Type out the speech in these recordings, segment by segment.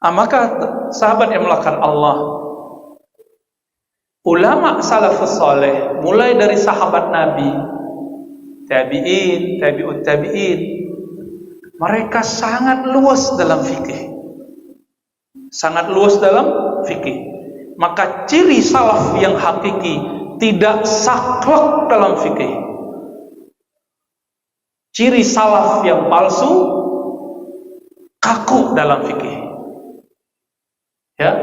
Maka sahabat yang melakukan Allah, ulama salafus saleh, mulai dari sahabat Nabi, tabi'in, tabi'ut tabi'in, mereka sangat luas dalam fikih. Sangat luas dalam fikih. Maka ciri salaf yang hakiki tidak saklek dalam fikih. Ciri salaf yang palsu kaku dalam fikih. Ya,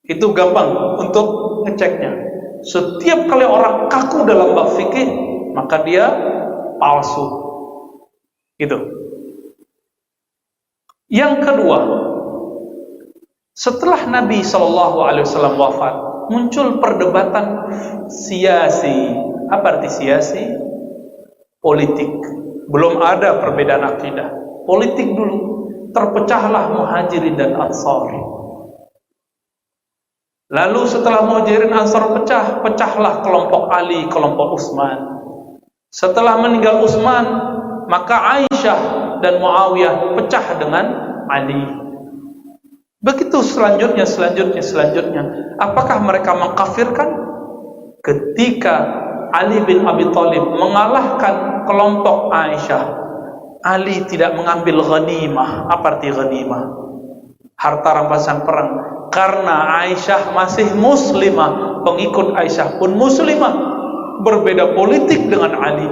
itu gampang untuk ngeceknya. Setiap kali orang kaku dalam bab fikih, maka dia palsu. Gitu. Yang kedua, setelah Nabi SAW wafat, muncul perdebatan siasi. Apa arti siasi? Politik. Belum ada perbedaan akidah. Politik dulu. Terpecahlah Muhajirin dan Ansari. Lalu setelah Muhajirin Ansar pecahlah kelompok Ali, kelompok Utsman. Setelah meninggal Utsman, maka Aisyah dan Muawiyah pecah dengan Ali. Begitu selanjutnya. Apakah mereka mengkafirkan? Ketika Ali bin Abi Thalib mengalahkan kelompok Aisyah, Ali tidak mengambil ghanimah. Apa arti ghanimah? Harta rampasan perang. Karena Aisyah masih muslimah, pengikut Aisyah pun muslimah. Berbeda politik dengan Ali.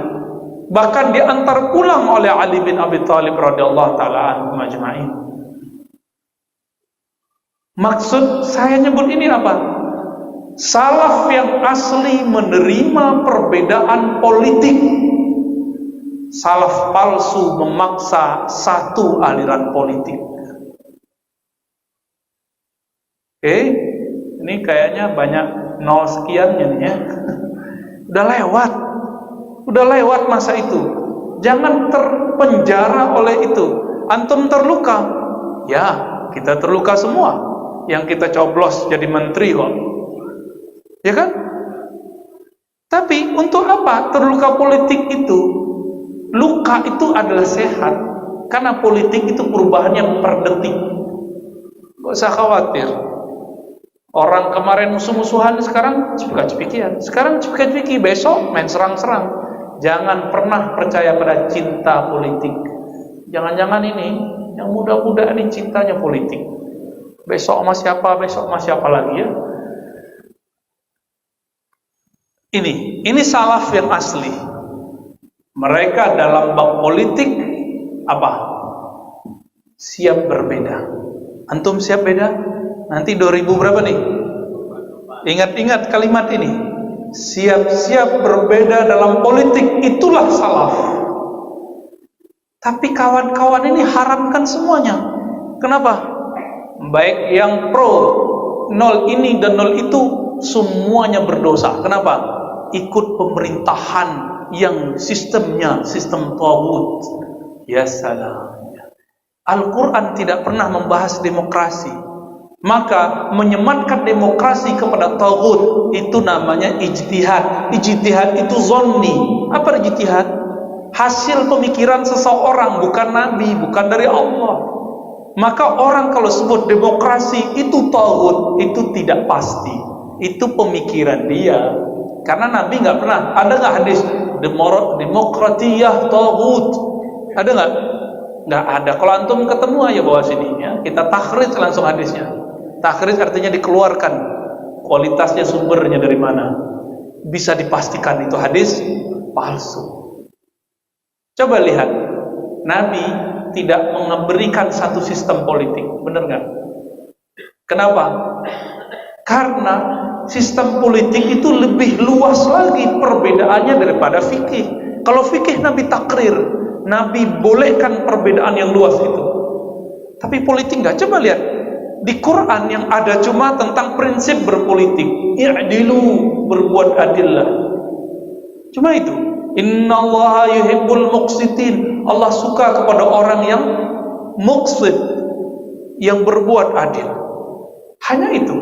Bahkan diantar pulang oleh Ali bin Abi Thalib radhiyallahu taala anhu majma'in. Maksud saya nyebut ini apa? Salaf yang asli menerima perbedaan politik. Salaf palsu memaksa satu aliran politik. Ini kayaknya banyak nol sekiannya nih ya. Udah lewat masa itu. Jangan terpenjara oleh itu. Antum terluka, ya kita terluka semua. Yang kita coblos jadi menteri kok, ya kan? Tapi untuk apa terluka politik itu? Luka itu adalah sehat, karena politik itu perubahannya per detik. Gak usah khawatir. Orang kemarin musuh-musuhan, sekarang cepika-cepikian. Sekarang cepika-cepiki, besok main serang-serang. Jangan pernah percaya pada cinta politik. Jangan-jangan ini yang muda-muda ini cintanya politik. Besok sama siapa lagi ya. Ini salaf yang asli. Mereka dalam bab politik apa? Siap berbeda. Antum siap beda? Nanti 2000 berapa nih? Ingat-ingat kalimat ini. Siap-siap berbeda dalam politik, itulah salaf. Tapi kawan-kawan ini haramkan semuanya. Kenapa? Baik yang pro nol ini dan nol itu semuanya berdosa. Kenapa? Ikut pemerintahan yang sistemnya sistem taghut. Ya salam. Al-Quran tidak pernah membahas demokrasi. Maka menyematkan demokrasi kepada taghut itu namanya ijtihad. Ijtihad itu zonni. Apa ijtihad? Hasil pemikiran seseorang, bukan nabi, bukan dari Allah. Maka orang kalau sebut demokrasi itu taghut, itu tidak pasti. Itu pemikiran dia. Karena nabi nggak pernah. Ada nggak hadis demokratiyah taghut? Ada nggak? Nggak ada. Kalau antum ketemu aja bawa sini ya. Kita takhrij langsung hadisnya. Takhrij artinya dikeluarkan kualitasnya, sumbernya dari mana. Bisa dipastikan itu hadis palsu. Coba lihat, Nabi tidak memberikan satu sistem politik, benar nggak? Kenapa? Karena sistem politik itu lebih luas lagi perbedaannya daripada fikih. Kalau fikih Nabi takrir, Nabi bolehkan perbedaan yang luas itu. Tapi politik nggak. Coba lihat di Quran yang ada cuma tentang prinsip berpolitik. I'dilu, berbuat adillah. Cuma itu. Innallaha yuhibbul muqsitin. Allah suka kepada orang yang muqsit, yang berbuat adil. Hanya itu.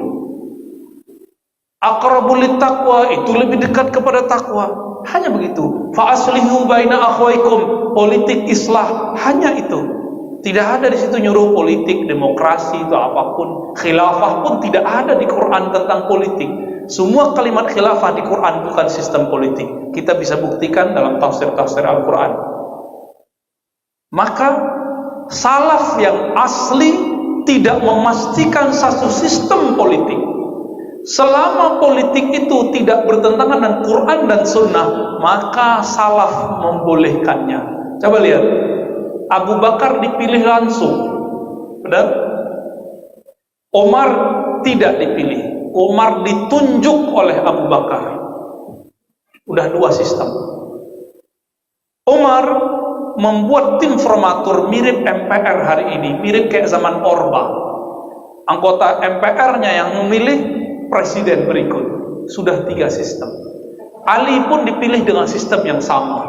Aqrabul taqwa, itu lebih dekat kepada takwa. Hanya begitu. Fa aslihu baina akhwaikum, politik islah, hanya itu. Tidak ada di situ nyuruh politik, demokrasi atau apapun. Khilafah pun tidak ada di Quran tentang politik. Semua kalimat khilafah di Quran bukan sistem politik. Kita bisa buktikan dalam tafsir-tafsir Al-Quran. Maka salaf yang asli tidak memastikan satu sistem politik. Selama politik itu tidak bertentangan dengan Quran dan Sunnah, maka salaf membolehkannya. Coba lihat, Abu Bakar dipilih langsung, benar? Umar tidak dipilih. Umar ditunjuk oleh Abu Bakar. Udah dua sistem. Umar membuat tim formatur mirip MPR hari ini, mirip kayak zaman Orba. Anggota MPR-nya yang memilih presiden berikut. Sudah 3 sistem. Ali pun dipilih dengan sistem yang sama,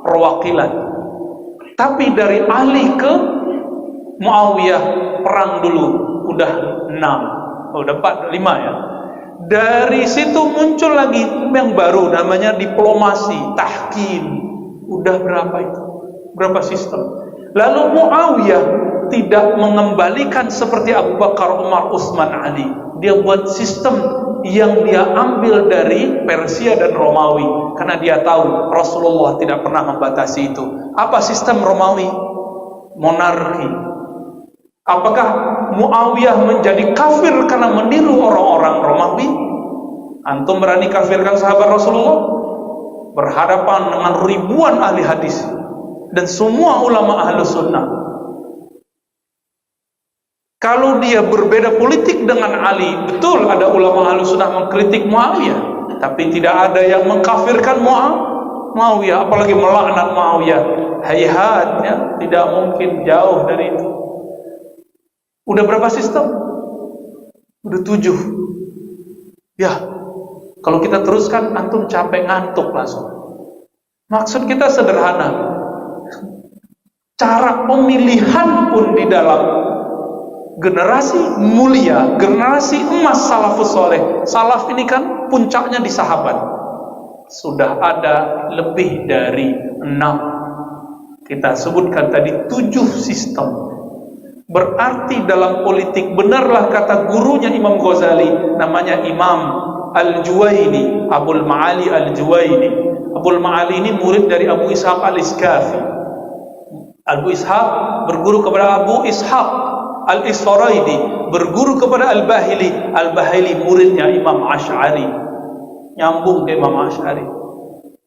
perwakilan. Tapi dari Ali ke Muawiyah perang dulu udah 6, udah 4, 5 ya. Dari situ muncul lagi yang baru namanya diplomasi, tahkim. Udah berapa itu? Berapa sistem? Lalu Muawiyah tidak mengembalikan seperti Abu Bakar, Umar, Utsman, Ali. Dia buat sistem yang dia ambil dari Persia dan Romawi, karena dia tahu Rasulullah tidak pernah membatasi itu. Apa sistem Romawi? Monarki. Apakah Muawiyah menjadi kafir karena meniru orang-orang Romawi? Antum berani kafirkan sahabat Rasulullah? Berhadapan dengan ribuan ahli hadis dan semua ulama ahlu sunnah. Kalau dia berbeda politik dengan Ali, betul ada ulama ahlu sunnah mengkritik Muawiyah, tapi tidak ada yang mengkafirkan Muawiyah, apalagi melaknat Muawiyah. Hayhat, ya, tidak mungkin, jauh dari itu. Udah berapa sistem? Udah 7. Ya, kalau kita teruskan antum capek ngantuk langsung. Maksud kita sederhana. Cara pemilihan pun di dalam generasi mulia, generasi emas salafus soleh. Salaf ini kan puncaknya di sahabat. Sudah ada lebih dari 6. Kita sebutkan tadi 7 sistem. Berarti dalam politik, benarlah kata gurunya Imam Ghazali, namanya Imam Al-Juwaini, Abul Ma'ali Al-Juwaini. Abul Ma'ali ini murid dari Abu Ishaq Al-Iskafi. Abu Ishaq berguru kepada Abu Ishaq Al-Isfaraidi, berguru kepada Al-Bahili. Al-Bahili muridnya Imam Asy'ari, nyambung ke Imam Asy'ari.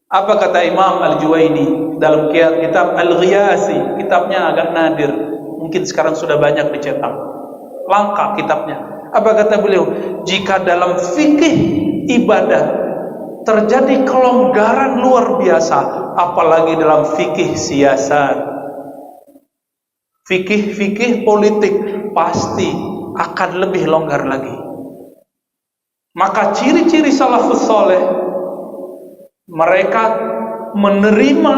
Apa kata Imam Al-Juwaini dalam kitab Al-Ghiyasi? Kitabnya agak nadir, mungkin sekarang sudah banyak dicetak, langka kitabnya. Apa kata beliau? Jika dalam fikih ibadah terjadi kelonggaran luar biasa, apalagi dalam fikih siasat, fikih politik, pasti akan lebih longgar lagi. Maka ciri-ciri salafus soleh, mereka menerima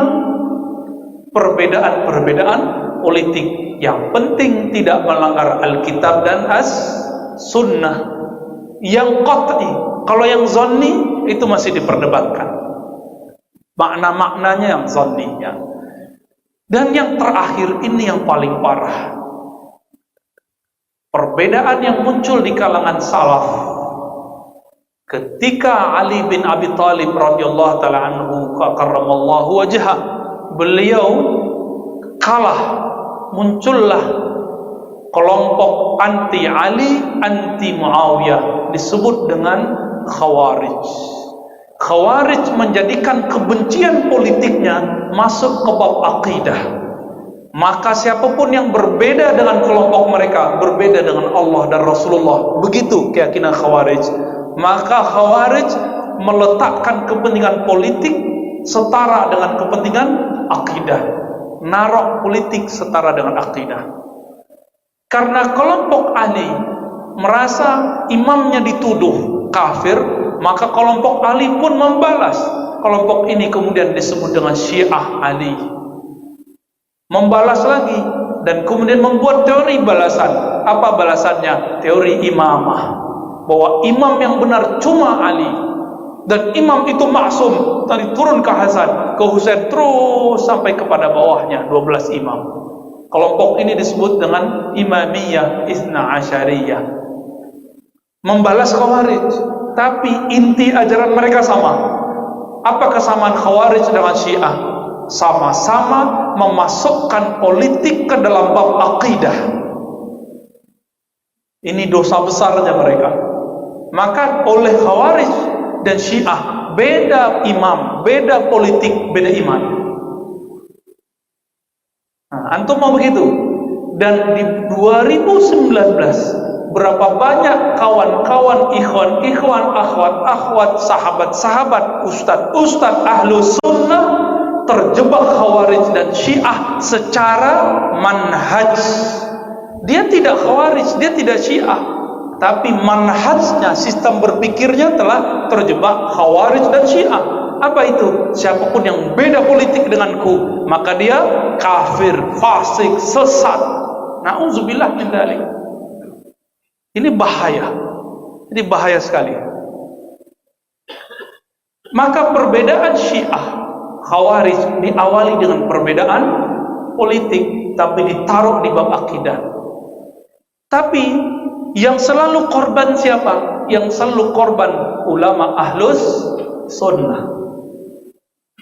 perbedaan-perbedaan politik, yang penting tidak melanggar Alkitab dan As-Sunnah. Yang qat'i, kalau yang zanni itu masih diperdebatkan, makna-maknanya yang zanninya. Dan yang terakhir ini yang paling parah, perbedaan yang muncul di kalangan salaf. Ketika Ali bin Abi Thalib radhiyallahu ta'ala anhu karramallahu wajhah, beliau kalah, muncullah kelompok anti Ali, anti Muawiyah, disebut dengan Khawarij. Khawarij menjadikan kebencian politiknya masuk ke bab akidah. Maka siapapun yang berbeda dengan kelompok mereka, berbeda dengan Allah dan Rasulullah, begitu keyakinan Khawarij. Maka Khawarij meletakkan kepentingan politik setara dengan kepentingan akidah. Narok politik setara dengan akidah. Karena kelompok Ali merasa imamnya dituduh kafir, maka kelompok Ali pun membalas. Kelompok ini kemudian disebut dengan Syiah Ali. Membalas lagi dan kemudian membuat teori balasan. Apa balasannya? Teori imamah. Bahwa imam yang benar cuma Ali, dan imam itu maksum, dari turun ke Hasan, ke Husain, terus sampai kepada bawahnya 12 imam. Kelompok ini disebut dengan Imamiyah Itsna Asyariyah, membalas Khawarij, tapi inti ajaran mereka sama. Apa kesamaan Khawarij dengan Syiah? Sama-sama memasukkan politik ke dalam bab akidah. Ini dosa besarnya mereka. Maka oleh Khawarij dan Syiah beda imam, beda politik, beda iman. Antum mau begitu? Dan di 2019 berapa banyak kawan-kawan, ikhwan-ikhwan, akhwat-akhwat, sahabat-sahabat, ustad-ustad ahlu sunnah terjebak Khawarij dan Syiah secara manhaj. Dia tidak Khawarij, dia tidak Syiah, tapi manhajnya, sistem berpikirnya telah terjebak Khawarij dan Syiah. Apa itu? Siapapun yang beda politik denganku, maka dia kafir, fasik, sesat. Na'udzubillah min dzalik. Ini bahaya. Ini bahaya sekali. Maka perbedaan Syiah, Khawarij diawali dengan perbedaan politik, tapi ditaruh di bab akidah. Tapi yang selalu korban siapa? Yang selalu korban ulama ahlus sunnah.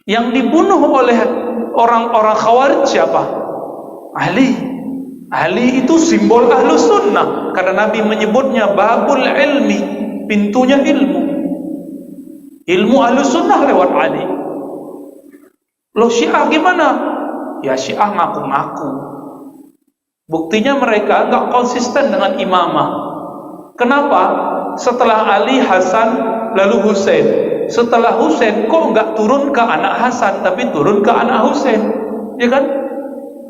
Yang dibunuh oleh orang-orang Khawarij siapa? Ali. Ali itu simbol ahlus sunnah, karena Nabi menyebutnya babul ilmi, pintunya ilmu. Ilmu ahlus sunnah lewat Ali. Loh Syiah gimana? Ya Syiah ngaku-ngaku. Buktinya mereka enggak konsisten dengan imamah. Kenapa? Setelah Ali, Hasan, lalu Husain. Setelah Husain kok enggak turun ke anak Hasan, tapi turun ke anak Husain, ya kan?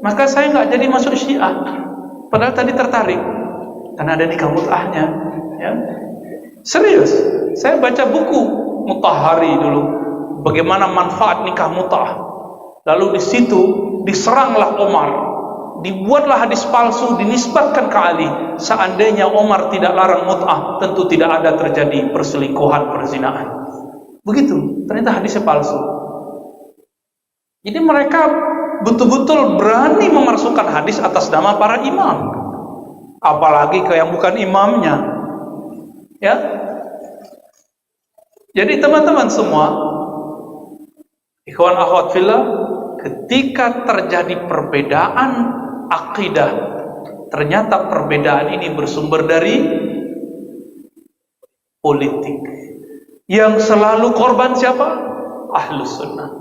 Maka saya enggak jadi masuk Syiah. Padahal tadi tertarik karena ada nikah mut'ahnya, ya. Serius, saya baca buku Mutahhari dulu, bagaimana manfaat nikah mut'ah. Lalu di situ diseranglah Omar, dibuatlah hadis palsu, dinisbatkan ke Ali. Seandainya Omar tidak larang mut'ah, tentu tidak ada terjadi perselingkuhan, perzinahan. Begitu, ternyata hadisnya palsu. Jadi mereka betul-betul berani memasukkan hadis atas nama para imam, apalagi ke yang bukan imamnya, ya. Jadi teman-teman semua, ikhwan akhwat fillah, ketika terjadi perbedaan akidah, ternyata perbedaan ini bersumber dari politik. Yang selalu korban siapa? Ahlus sunnah.